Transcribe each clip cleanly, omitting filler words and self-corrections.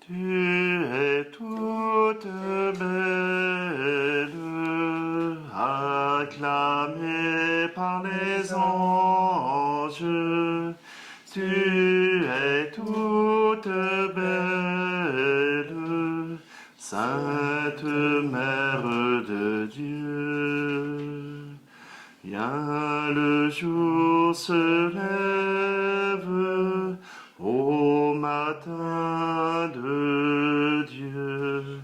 Tu es toute belle, acclamée par les anges. Tu es toute belle, Sainte Mère de Dieu. Bien le jour se lève au matin de Dieu.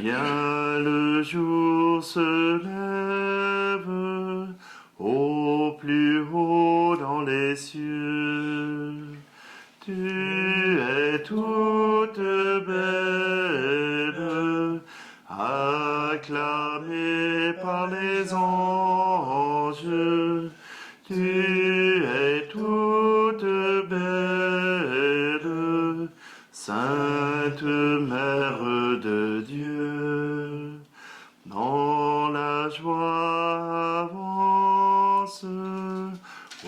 Bien le jour se lève au plus haut dans les cieux. Tu es toute belle, acclamée par les anges. Tu es toute belle, Sainte Mère de Dieu. Dans la joie avance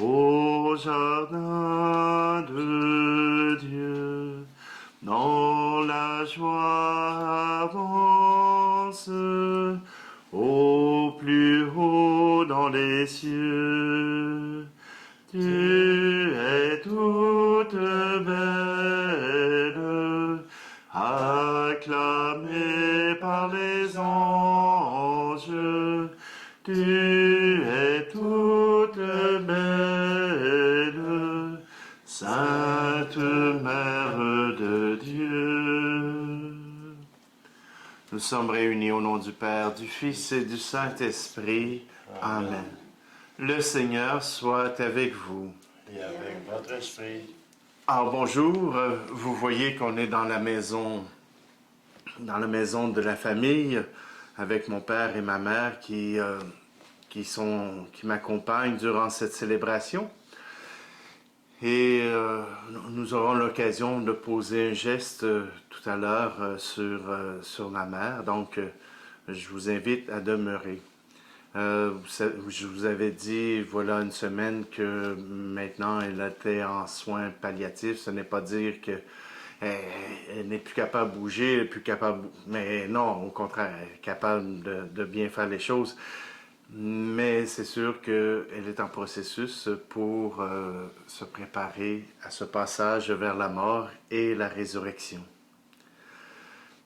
au jardin de Dieu. Dans la joie avance au plus haut dans les cieux. Tu es toute belle, acclamée par les anges. Tu es toute belle, Sainte Mère de Dieu. Nous sommes réunis au nom du Père, du Fils et du Saint-Esprit. Amen. Le Seigneur soit avec vous. Et avec votre esprit. Alors bonjour, vous voyez qu'on est dans la maison de la famille, avec mon père et ma mère qui m'accompagnent durant cette célébration. Et nous aurons l'occasion de poser un geste tout à l'heure sur ma mère, donc je vous invite à demeurer. Je vous avais dit, voilà une semaine, que maintenant elle était en soins palliatifs. Ce n'est pas dire que elle n'est plus capable de bouger, elle est plus capable, mais non, au contraire, elle est capable de bien faire les choses. Mais c'est sûr qu'elle est en processus pour se préparer à ce passage vers la mort et la résurrection.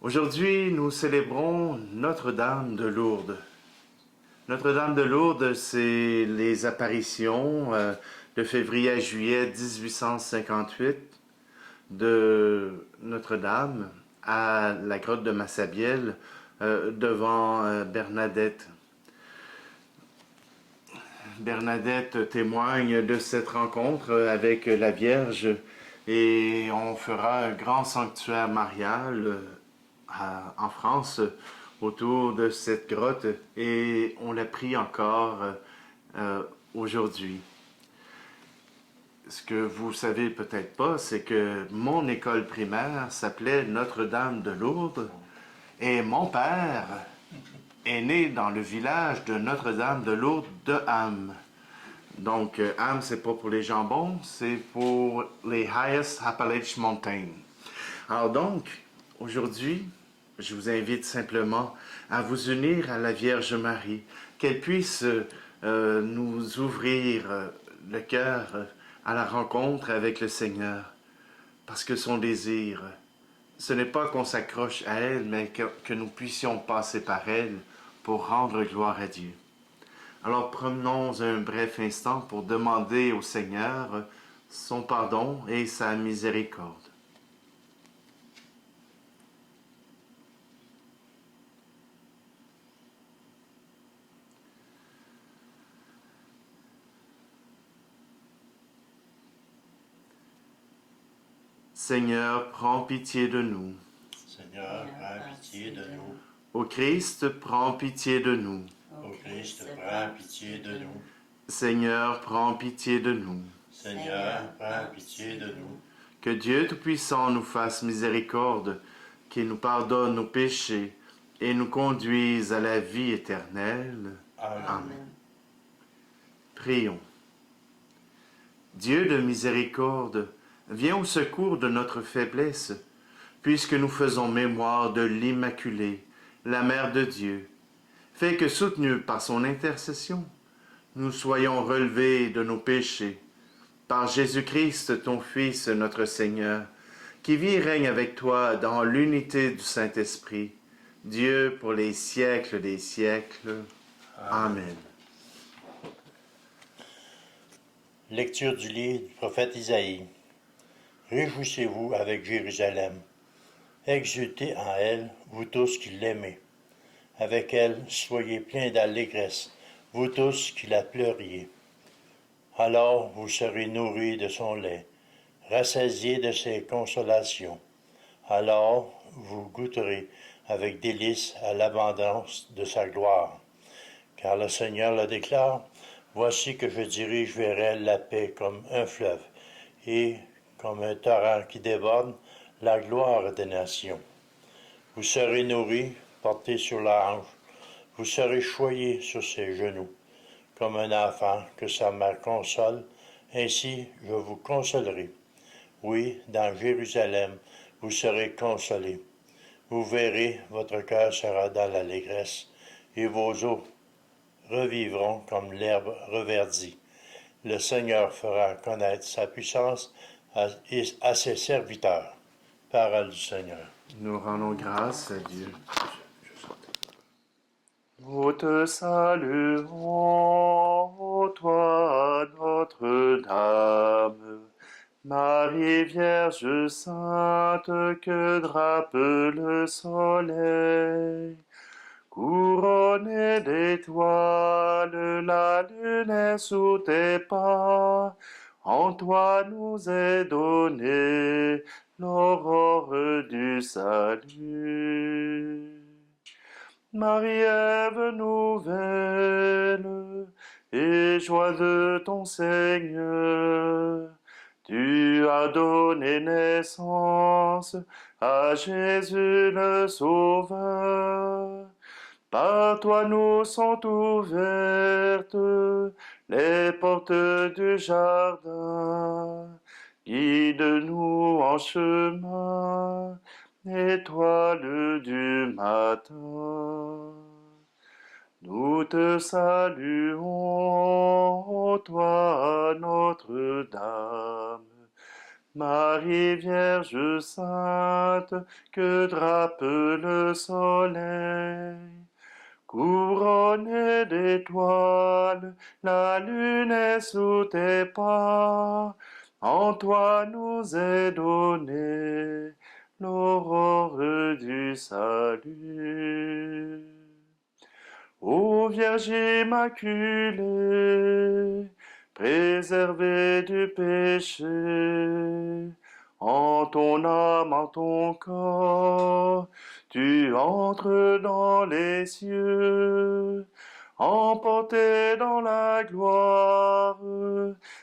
Aujourd'hui, nous célébrons Notre-Dame de Lourdes. Notre-Dame de Lourdes, c'est les apparitions de février à juillet 1858 de Notre-Dame à la grotte de Massabielle devant Bernadette. Bernadette témoigne de cette rencontre avec la Vierge et on fera un grand sanctuaire marial en France autour de cette grotte et on la prie encore aujourd'hui. Ce que vous savez peut-être pas, c'est que mon école primaire s'appelait Notre-Dame de Lourdes et mon père est né dans le village de Notre-Dame de Lourdes de Ham. Donc, Ham, c'est pas pour les jambons, c'est pour les Highest Appalachian Mountains. Alors donc, aujourd'hui, je vous invite simplement à vous unir à la Vierge Marie, qu'elle puisse nous ouvrir le cœur à la rencontre avec le Seigneur, parce que son désir, ce n'est pas qu'on s'accroche à elle, mais que nous puissions passer par elle pour rendre gloire à Dieu. Alors prenons un bref instant pour demander au Seigneur son pardon et sa miséricorde. Seigneur, prends pitié de nous. Seigneur, prends pitié de nous. Ô Christ, prends pitié de nous. Ô Christ, prends pitié de nous. Seigneur, prends pitié de nous. Seigneur, prends pitié de nous. Que Dieu Tout-Puissant nous fasse miséricorde, qu'il nous pardonne nos péchés et nous conduise à la vie éternelle. Amen. Prions. Dieu de miséricorde, viens au secours de notre faiblesse, puisque nous faisons mémoire de l'Immaculée, la Mère de Dieu, fais que, soutenus par son intercession, nous soyons relevés de nos péchés. Par Jésus-Christ, ton Fils, notre Seigneur, qui vit et règne avec toi dans l'unité du Saint-Esprit, Dieu pour les siècles des siècles. Amen. Lecture du livre du prophète Isaïe. Réjouissez-vous avec Jérusalem. Exultez en elle, vous tous qui l'aimez. Avec elle, soyez pleins d'allégresse, vous tous qui la pleuriez. Alors vous serez nourris de son lait, rassasiés de ses consolations. Alors vous goûterez avec délice à l'abondance de sa gloire. Car le Seigneur le déclare, voici que je dirige vers elle la paix comme un fleuve, et comme un torrent qui déborde, la gloire des nations. Vous serez nourris, portés sur la hanche, vous serez choyés sur ses genoux, comme un enfant que sa mère console, ainsi je vous consolerai. Oui, dans Jérusalem, vous serez consolés. Vous verrez, votre cœur sera dans l'allégresse, et vos os revivront comme l'herbe reverdie. Le Seigneur fera connaître sa puissance à ses serviteurs. Parole du Seigneur. Nous rendons grâce à Dieu. Nous te saluons, toi, Notre-Dame, Marie Vierge Sainte, que drape le soleil. Couronnée d'étoiles, la lune est sous tes pas. En toi nous est donnée l'aurore du salut. Marie-Ève nouvelle, et joie de ton Seigneur, tu as donné naissance à Jésus le Sauveur. Par toi nous sont ouvertes les portes du jardin. Guide-nous en chemin, étoile du matin. Nous te saluons, toi, Notre-Dame, Marie Vierge Sainte, que drape le soleil. Couronnée d'étoiles, la lune est sous tes pas. En toi nous est donnée l'aurore du salut. Ô Vierge immaculée, préservée du péché, en ton âme, en ton corps, tu entres dans les cieux, emportée dans la gloire,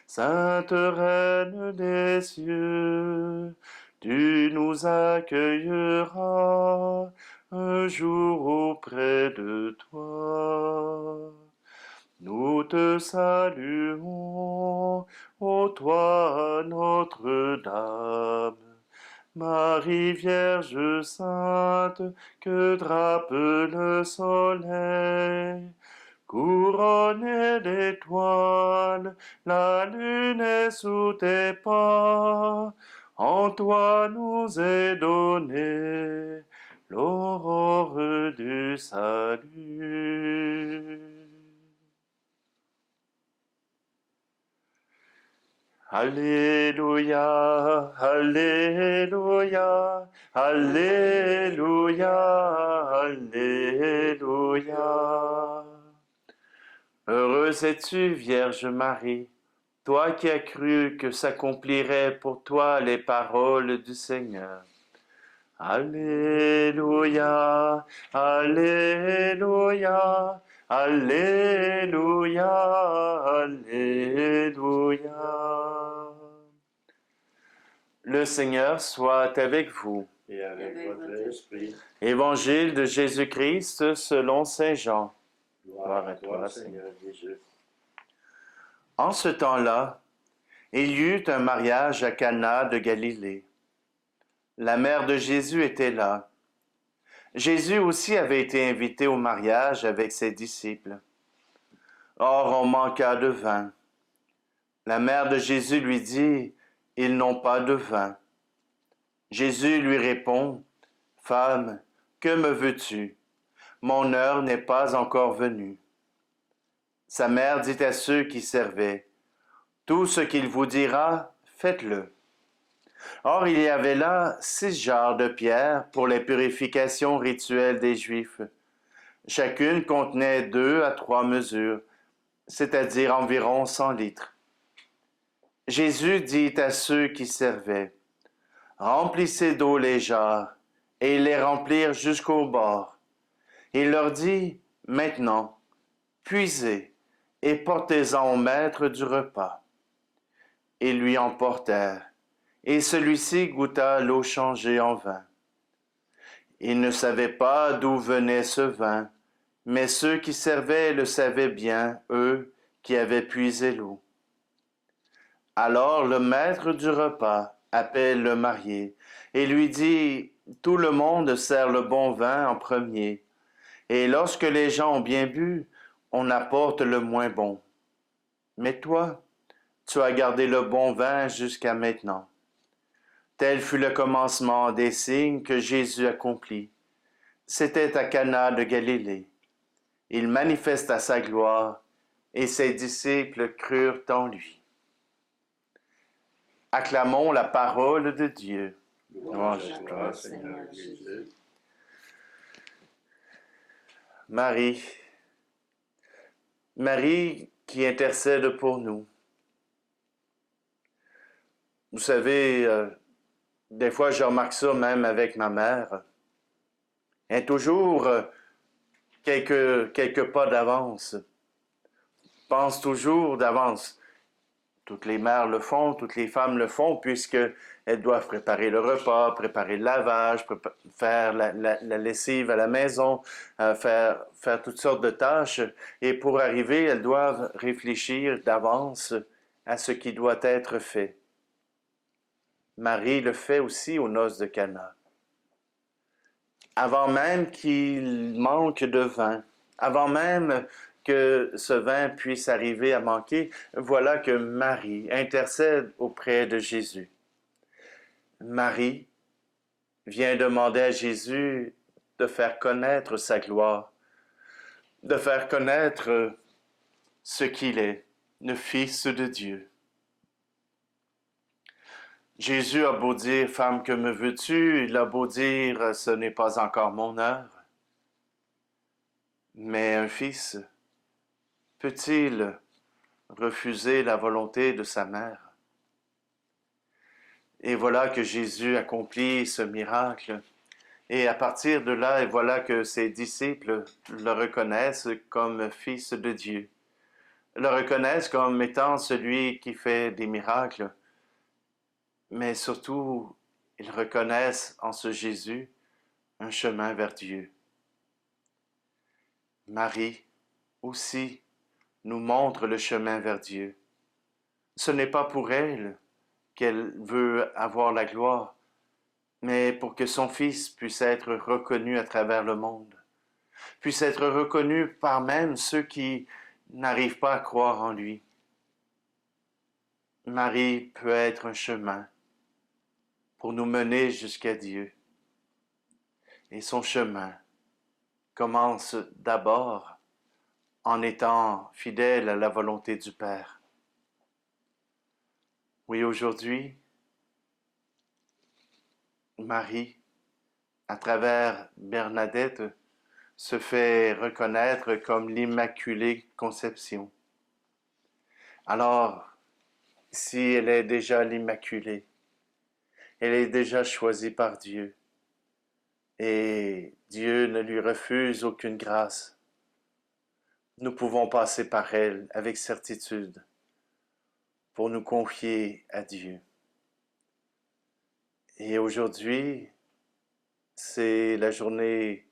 Sainte Reine des cieux, tu nous accueilleras un jour auprès de toi. Nous te saluons, ô toi, Notre-Dame, Marie Vierge Sainte, que drape le soleil. Couronnée d'étoiles, la lune est sous tes pas. En toi nous est donnée l'aurore du salut. Alléluia, Alléluia, Alléluia, Alléluia. Heureuse es-tu, Vierge Marie, toi qui as cru que s'accompliraient pour toi les paroles du Seigneur. Alléluia, Alléluia, Alléluia, Alléluia. Le Seigneur soit avec vous. Et avec votre esprit, Évangile de Jésus-Christ selon Saint Jean. gloire à toi, Seigneur Jésus. En ce temps-là, il y eut un mariage à Cana de Galilée. La mère de Jésus était là. Jésus aussi avait été invité au mariage avec ses disciples. Or, on manqua de vin. La mère de Jésus lui dit, ils n'ont pas de vin. Jésus lui répond, Femme, que me veux-tu? Mon heure n'est pas encore venue. Sa mère dit à ceux qui servaient, Tout ce qu'il vous dira, faites-le. Or, il y avait là 6 jarres de pierre pour les purifications rituelles des Juifs. Chacune contenait 2 à 3 mesures, c'est-à-dire environ 100 litres. Jésus dit à ceux qui servaient, Remplissez d'eau les jarres, et ils les remplirent jusqu'au bord. Il leur dit, Maintenant, puisez et portez-en au maître du repas. Ils lui en portèrent, et celui-ci goûta l'eau changée en vin. Il ne savait pas d'où venait ce vin, mais ceux qui servaient le savaient bien, eux qui avaient puisé l'eau. Alors le maître du repas appelle le marié et lui dit, Tout le monde sert le bon vin en premier, et lorsque les gens ont bien bu, on apporte le moins bon. Mais toi, tu as gardé le bon vin jusqu'à maintenant. Tel fut le commencement des signes que Jésus accomplit. C'était à Cana de Galilée. Il manifesta sa gloire, et ses disciples crurent en lui. Acclamons la parole de Dieu. Louange à toi, Seigneur Jésus. Marie, Marie qui intercède pour nous. Vous savez, des fois je remarque ça même avec ma mère. Elle est toujours quelques pas d'avance. Pense toujours d'avance. Toutes les mères le font, toutes les femmes le font, puisqu'elles doivent préparer le repas, préparer le lavage, faire la lessive à la maison, faire toutes sortes de tâches. Et pour arriver, elles doivent réfléchir d'avance à ce qui doit être fait. Marie le fait aussi aux noces de Cana. Avant même qu'il manque de vin, avant même que ce vin puisse arriver à manquer, voilà que Marie intercède auprès de Jésus. Marie vient demander à Jésus de faire connaître sa gloire, de faire connaître ce qu'il est, le Fils de Dieu. Jésus a beau dire, Femme, que me veux-tu? Il a beau dire, ce n'est pas encore mon heure. Mais un fils peut-il refuser la volonté de sa mère? Et voilà que Jésus accomplit ce miracle. Et à partir de là, et voilà que ses disciples le reconnaissent comme fils de Dieu, le reconnaissent comme étant celui qui fait des miracles. Mais surtout, ils reconnaissent en ce Jésus un chemin vers Dieu. Marie aussi nous montre le chemin vers Dieu. Ce n'est pas pour elle qu'elle veut avoir la gloire, mais pour que son Fils puisse être reconnu à travers le monde, puisse être reconnu par même ceux qui n'arrivent pas à croire en lui. Marie peut être un chemin pour nous mener jusqu'à Dieu. Et son chemin commence d'abord en étant fidèle à la volonté du Père. Oui, aujourd'hui, Marie, à travers Bernadette, se fait reconnaître comme l'Immaculée Conception. Alors, si elle est déjà l'Immaculée, elle est déjà choisie par Dieu, et Dieu ne lui refuse aucune grâce, nous pouvons passer par elle avec certitude pour nous confier à Dieu. Et aujourd'hui, c'est la journée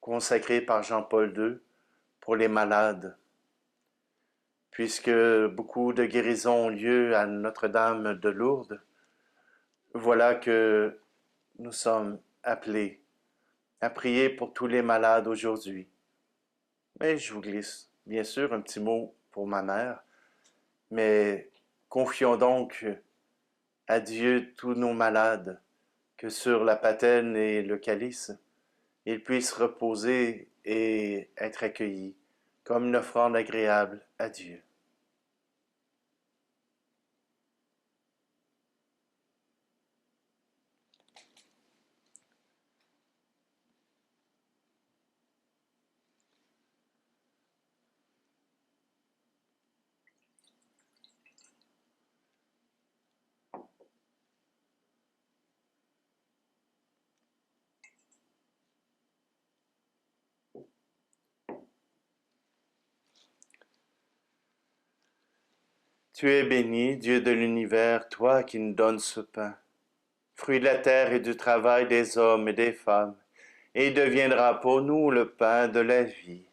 consacrée par Jean-Paul II pour les malades, puisque beaucoup de guérisons ont lieu à Notre-Dame de Lourdes. Voilà que nous sommes appelés à prier pour tous les malades aujourd'hui. Mais je vous glisse, bien sûr, un petit mot pour ma mère, mais confions donc à Dieu tous nos malades, que sur la patène et le calice, ils puissent reposer et être accueillis comme une offrande agréable à Dieu. Tu es béni, Dieu de l'univers, toi qui nous donnes ce pain, fruit de la terre et du travail des hommes et des femmes, et il deviendra pour nous le pain de la vie.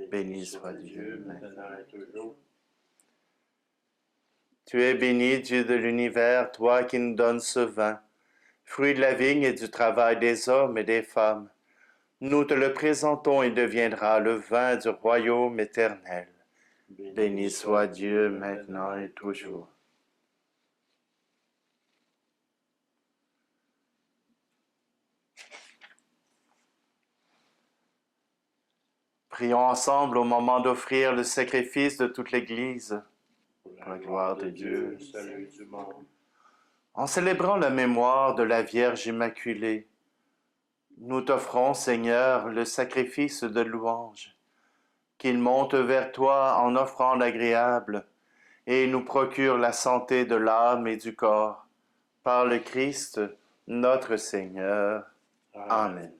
Béni soit Dieu maintenant et toujours. Tu es béni, Dieu de l'univers, toi qui nous donnes ce vin, fruit de la vigne et du travail des hommes et des femmes. Nous te le présentons et deviendra le vin du royaume éternel. Béni soit Dieu maintenant et toujours. Prions ensemble au moment d'offrir le sacrifice de toute l'Église. Pour la gloire de Dieu, le salut du monde. En célébrant la mémoire de la Vierge Immaculée, nous t'offrons, Seigneur, le sacrifice de louange, qu'il monte vers toi en offrande agréable et nous procure la santé de l'âme et du corps, par le Christ, notre Seigneur. Amen.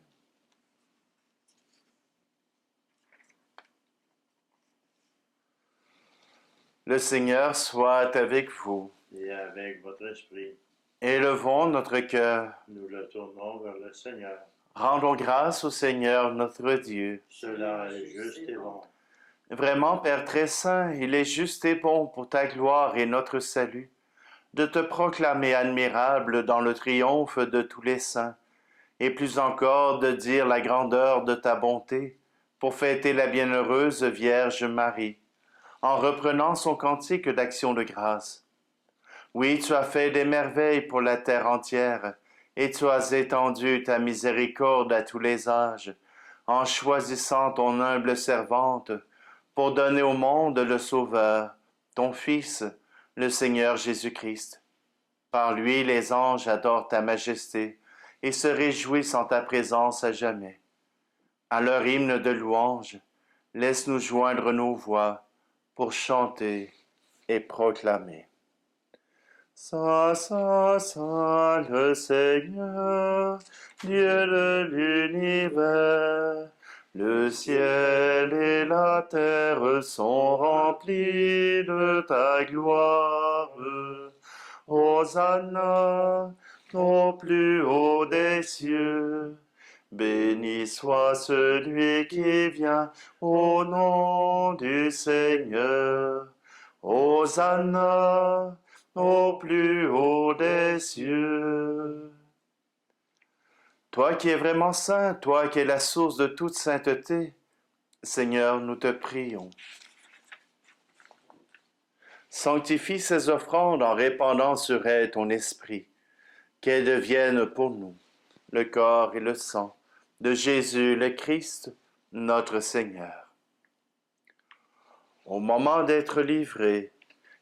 Le Seigneur soit avec vous. Et avec votre esprit, Élevons notre cœur. nous le tournons vers le Seigneur. Rendons grâce au Seigneur notre Dieu. Cela est juste et bon. Vraiment, Père très saint, il est juste et bon pour ta gloire et notre salut, de te proclamer admirable dans le triomphe de tous les saints, et plus encore de dire la grandeur de ta bonté, pour fêter la bienheureuse Vierge Marie, en reprenant son cantique d'action de grâce. Oui, tu as fait des merveilles pour la terre entière, et tu as étendu ta miséricorde à tous les âges, en choisissant ton humble servante, pour donner au monde le Sauveur, ton Fils, le Seigneur Jésus-Christ. Par lui, les anges adorent ta majesté et se réjouissent en ta présence à jamais. À leur hymne de louange, laisse-nous joindre nos voix pour chanter et proclamer. Saint, Saint, Saint, le Seigneur, Dieu de l'univers, le ciel et la terre sont remplis de ta gloire. Hosanna au plus haut des cieux. Béni soit celui qui vient au nom du Seigneur. Hosanna au plus haut des cieux. Toi qui es vraiment saint, toi qui es la source de toute sainteté, Seigneur, nous te prions. Sanctifie ces offrandes en répandant sur elles ton esprit, qu'elles deviennent pour nous le corps et le sang de Jésus le Christ, notre Seigneur. Au moment d'être livré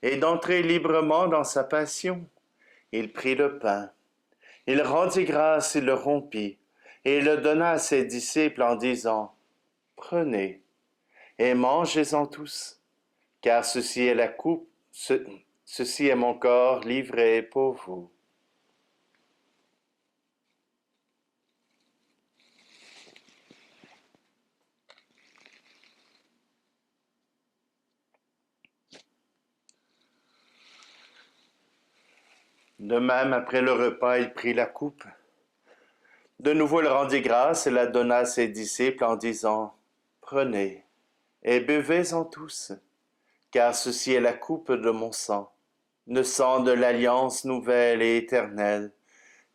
et d'entrer librement dans sa passion, il prit le pain, il rendit grâce, il le rompit, et il le donna à ses disciples en disant, « Prenez et mangez-en tous, car ceci est la coupe, ceci est mon corps livré pour vous. » De même, après le repas, il prit la coupe. De nouveau, il rendit grâce et la donna à ses disciples en disant, « Prenez et buvez-en tous, car ceci est la coupe de mon sang, le sang de l'alliance nouvelle et éternelle,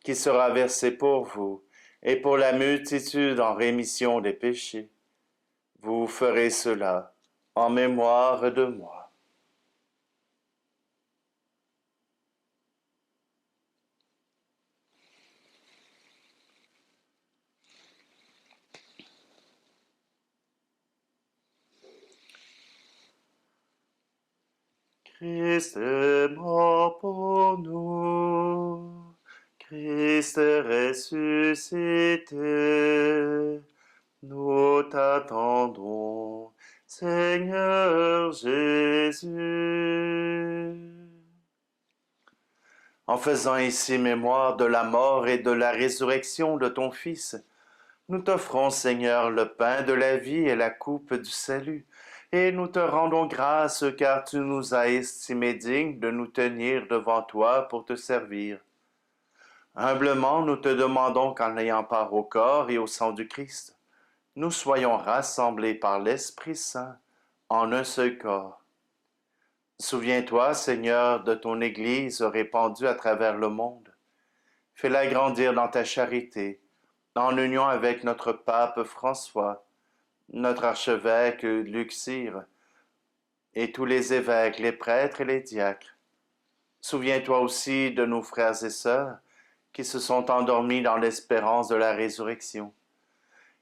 qui sera versé pour vous et pour la multitude en rémission des péchés. Vous ferez cela en mémoire de moi. Christ est mort pour nous, Christ est ressuscité, nous t'attendons, Seigneur Jésus. En faisant ici mémoire de la mort et de la résurrection de ton Fils, nous t'offrons, Seigneur, le pain de la vie et la coupe du salut, et nous te rendons grâce car tu nous as estimés dignes de nous tenir devant toi pour te servir. Humblement, nous te demandons qu'en ayant part au corps et au sang du Christ, nous soyons rassemblés par l'Esprit Saint en un seul corps. Souviens-toi, Seigneur, de ton Église répandue à travers le monde. Fais-la grandir dans ta charité, en union avec notre pape François, notre archevêque Luxire, et tous les évêques, les prêtres et les diacres. Souviens-toi aussi de nos frères et sœurs qui se sont endormis dans l'espérance de la résurrection.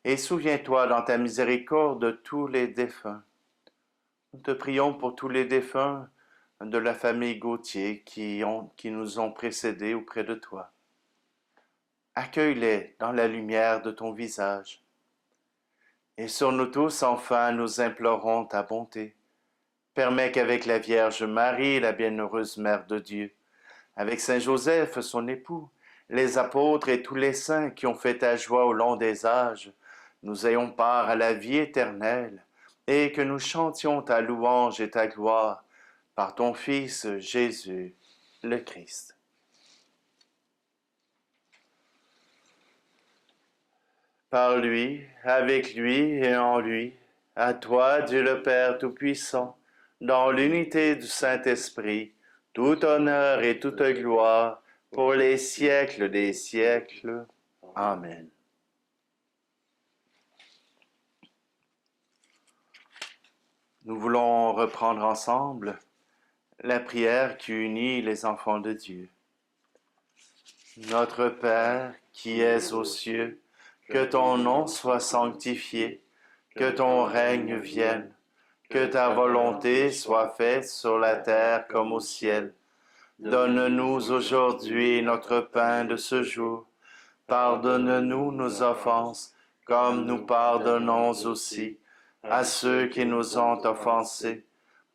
Et souviens-toi dans ta miséricorde de tous les défunts. Nous te prions pour tous les défunts de la famille Gautier qui nous ont précédés auprès de toi. Accueille-les dans la lumière de ton visage. Et sur nous tous, enfin, nous implorons ta bonté. Permets qu'avec la Vierge Marie, la bienheureuse Mère de Dieu, avec Saint Joseph, son époux, les apôtres et tous les saints qui ont fait ta joie au long des âges, nous ayons part à la vie éternelle, et que nous chantions ta louange et ta gloire par ton Fils Jésus, le Christ. Par lui, avec lui et en lui, à toi, Dieu le Père Tout-Puissant, dans l'unité du Saint-Esprit, tout honneur et toute gloire pour les siècles des siècles. Amen. Nous voulons reprendre ensemble la prière qui unit les enfants de Dieu. Notre Père qui es aux cieux, que ton nom soit sanctifié, que ton règne vienne, que ta volonté soit faite sur la terre comme au ciel. Donne-nous aujourd'hui notre pain de ce jour. Pardonne-nous nos offenses, comme nous pardonnons aussi à ceux qui nous ont offensés.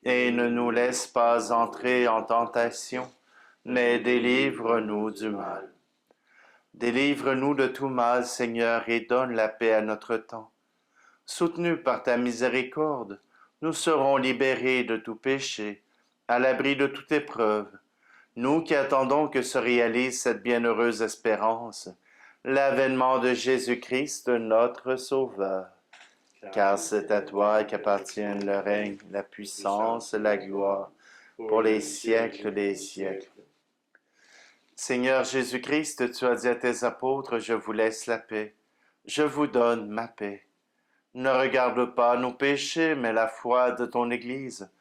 Et ne nous laisse pas entrer en tentation, mais délivre-nous du mal. Délivre-nous de tout mal, Seigneur, et donne la paix à notre temps. Soutenus par ta miséricorde, nous serons libérés de tout péché, à l'abri de toute épreuve. Nous qui attendons que se réalise cette bienheureuse espérance, l'avènement de Jésus-Christ, notre Sauveur. Car c'est à toi qu'appartiennent le règne, la puissance, la gloire, pour les siècles des siècles. Seigneur Jésus-Christ, tu as dit à tes apôtres, je vous laisse la paix, je vous donne ma paix. Ne regarde pas nos péchés, mais la foi de ton Église,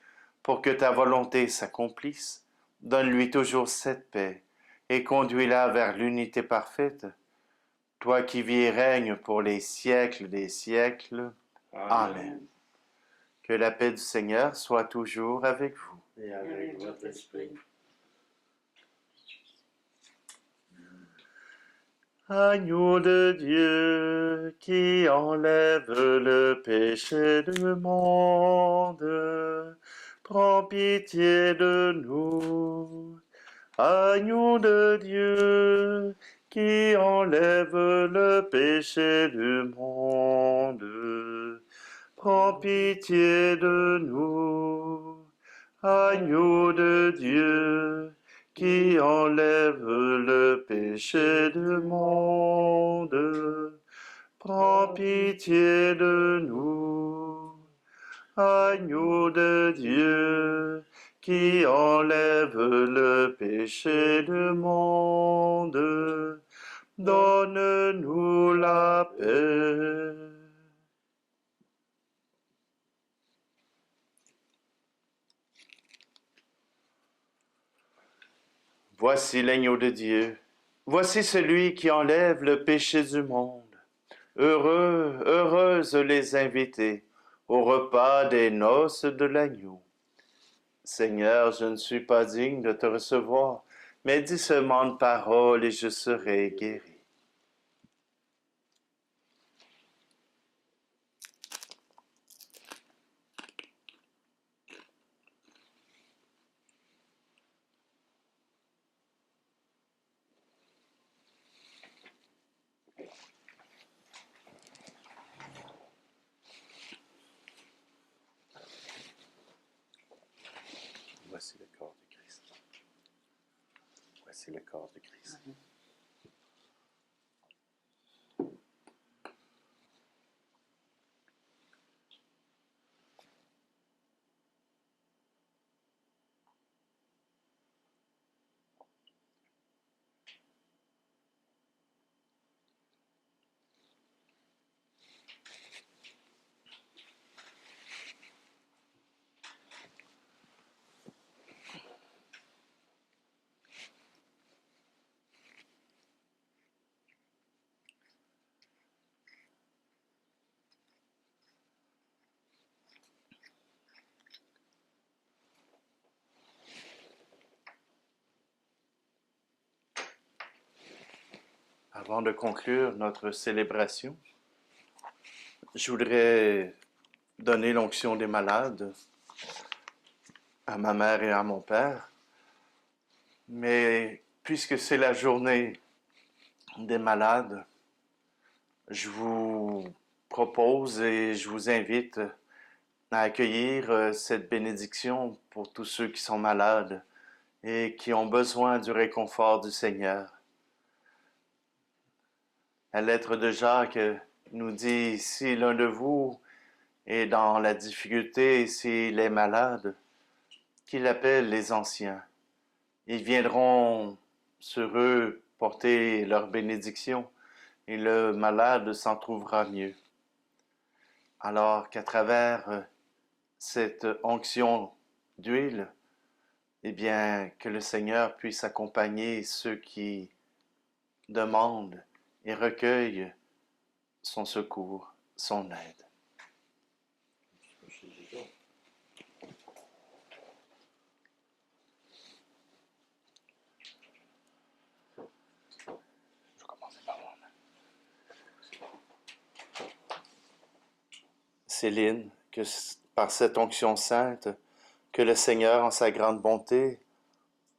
pour que ta volonté s'accomplisse. Donne-lui toujours cette paix, et conduis-la vers l'unité parfaite. Toi qui vis et règnes pour les siècles des siècles. Amen. Que la paix du Seigneur soit toujours avec vous. Et avec votre esprit. Agneau de Dieu qui enlève le péché du monde, prends pitié de nous. Agneau de Dieu qui enlève le péché du monde, prends pitié de nous. Agneau de Dieu qui enlève le péché du monde, prends pitié de nous. Agneau de Dieu, qui enlève le péché du monde, donne-nous la paix. Voici l'agneau de Dieu. Voici celui qui enlève le péché du monde. Heureux, heureuses les invités au repas des noces de l'agneau. Seigneur, je ne suis pas digne de te recevoir, mais dis seulement une parole et je serai guéri. Voici le corps de Christ. Voici le corps de Christ. Avant de conclure notre célébration, je voudrais donner l'onction des malades à ma mère et à mon père. Mais puisque c'est la journée des malades, je vous propose et je vous invite à accueillir cette bénédiction pour tous ceux qui sont malades et qui ont besoin du réconfort du Seigneur. La lettre de Jacques nous dit, si l'un de vous est dans la difficulté, s'il est malade, qu'il appelle les anciens. Ils viendront sur eux porter leur bénédiction et le malade s'en trouvera mieux. Alors qu'à travers cette onction d'huile, eh bien, que le Seigneur puisse accompagner ceux qui demandent et recueillent son secours, son aide. Je vais commencer par moi. Céline, que par cette onction sainte, que le Seigneur, en sa grande bonté,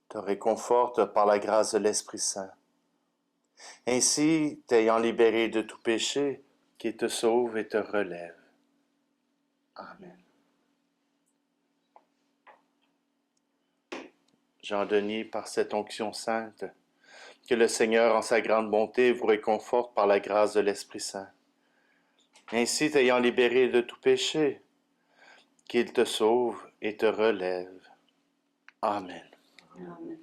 te réconforte par la grâce de l'Esprit Saint. Ainsi, t'ayant libéré de tout péché, qu'il te sauve et te relève. Amen. Jean-Denis, par cette onction sainte, que le Seigneur, en sa grande bonté, vous réconforte par la grâce de l'Esprit Saint. Ainsi, t'ayant libéré de tout péché, qu'il te sauve et te relève. Amen. Amen.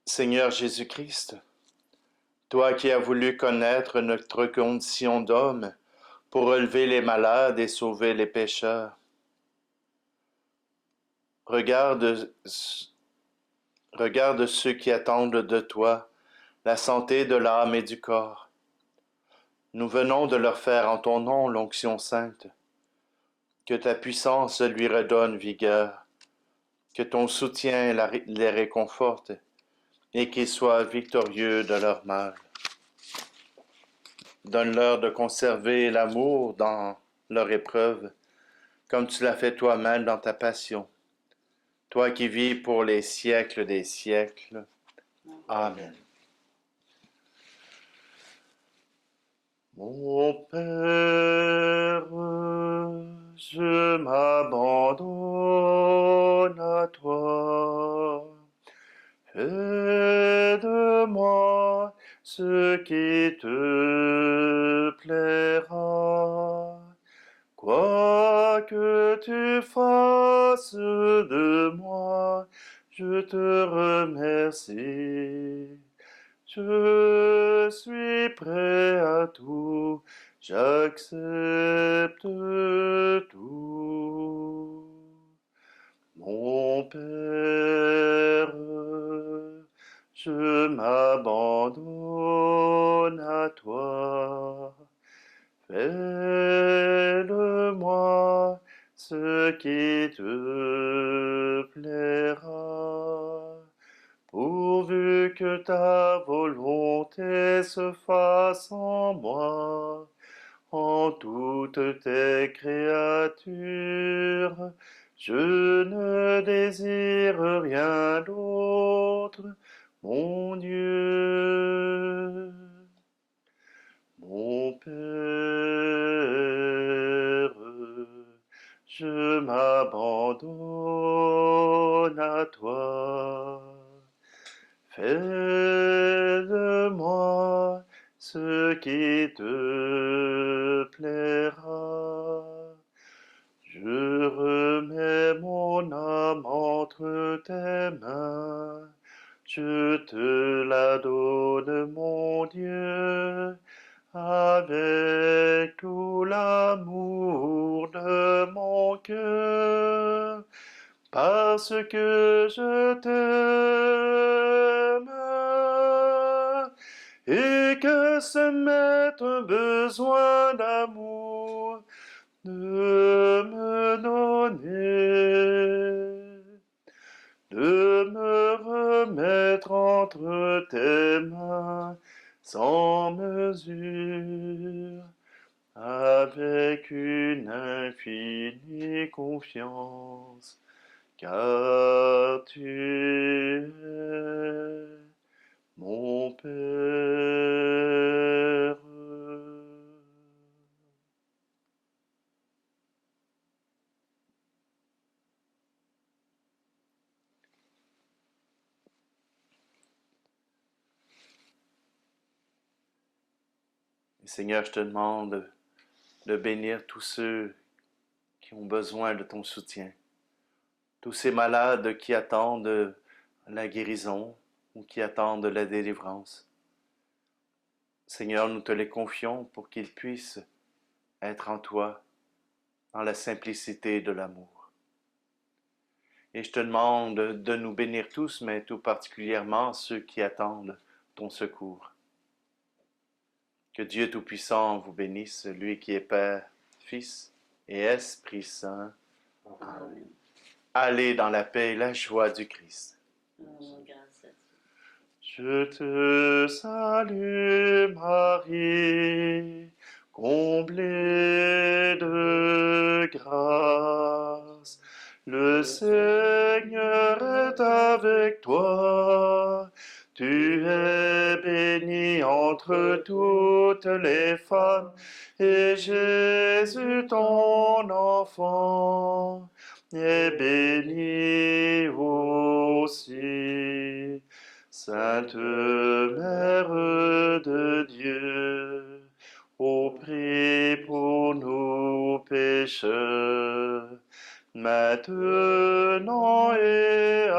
Seigneur Jésus-Christ, toi qui as voulu connaître notre condition d'homme pour relever les malades et sauver les pécheurs, regarde ceux qui attendent de toi la santé de l'âme et du corps. Nous venons de leur faire en ton nom l'onction sainte. Que ta puissance lui redonne vigueur, que ton soutien les réconforte et qu'ils soient victorieux de leur mal. Donne-leur de conserver l'amour dans leur épreuve, comme tu l'as fait toi-même dans ta passion. Toi qui vis pour les siècles des siècles. Amen. Mon Père, je m'abandonne à toi. Fais de moi ce ce qui te plaira. Quoi que tu fasses de moi, je te remercie. Je suis prêt à tout, j'accepte tout. Mon Père, je m'abandonne à toi. Fais-le-moi ce qui te plaira, pourvu que ta volonté se fasse en moi, en toutes tes créatures. Je ne désire rien d'autre, mon Dieu. Mon Père, je m'abandonne à toi. Fais de moi ce qui te plaira. Je remets mon âme entre tes mains. Je te la donne, mon Dieu, avec tout l'amour de mon cœur, parce que je t'aime et que ce m'est un besoin d'amour de me donner, de me remettre entre tes mains sans mesure, avec une infinie confiance, car tu es mon Père. Et Seigneur, je te demande de bénir tous ceux qui ont besoin de ton soutien, tous ces malades qui attendent la guérison ou qui attendent la délivrance. Seigneur, nous te les confions pour qu'ils puissent être en toi, dans la simplicité de l'amour. Et je te demande de nous bénir tous, mais tout particulièrement ceux qui attendent ton secours. Que Dieu Tout-Puissant vous bénisse, lui qui est Père, Fils et Esprit Saint. Amen. Allez dans la paix et la joie du Christ. Grâce à Dieu. Je te salue, Marie, comblée de grâce. Le Seigneur est avec toi. Tu es bénie entre toutes les femmes, et Jésus, ton enfant, est béni aussi. Sainte Mère de Dieu, ô prie pour nous pécheurs, maintenant et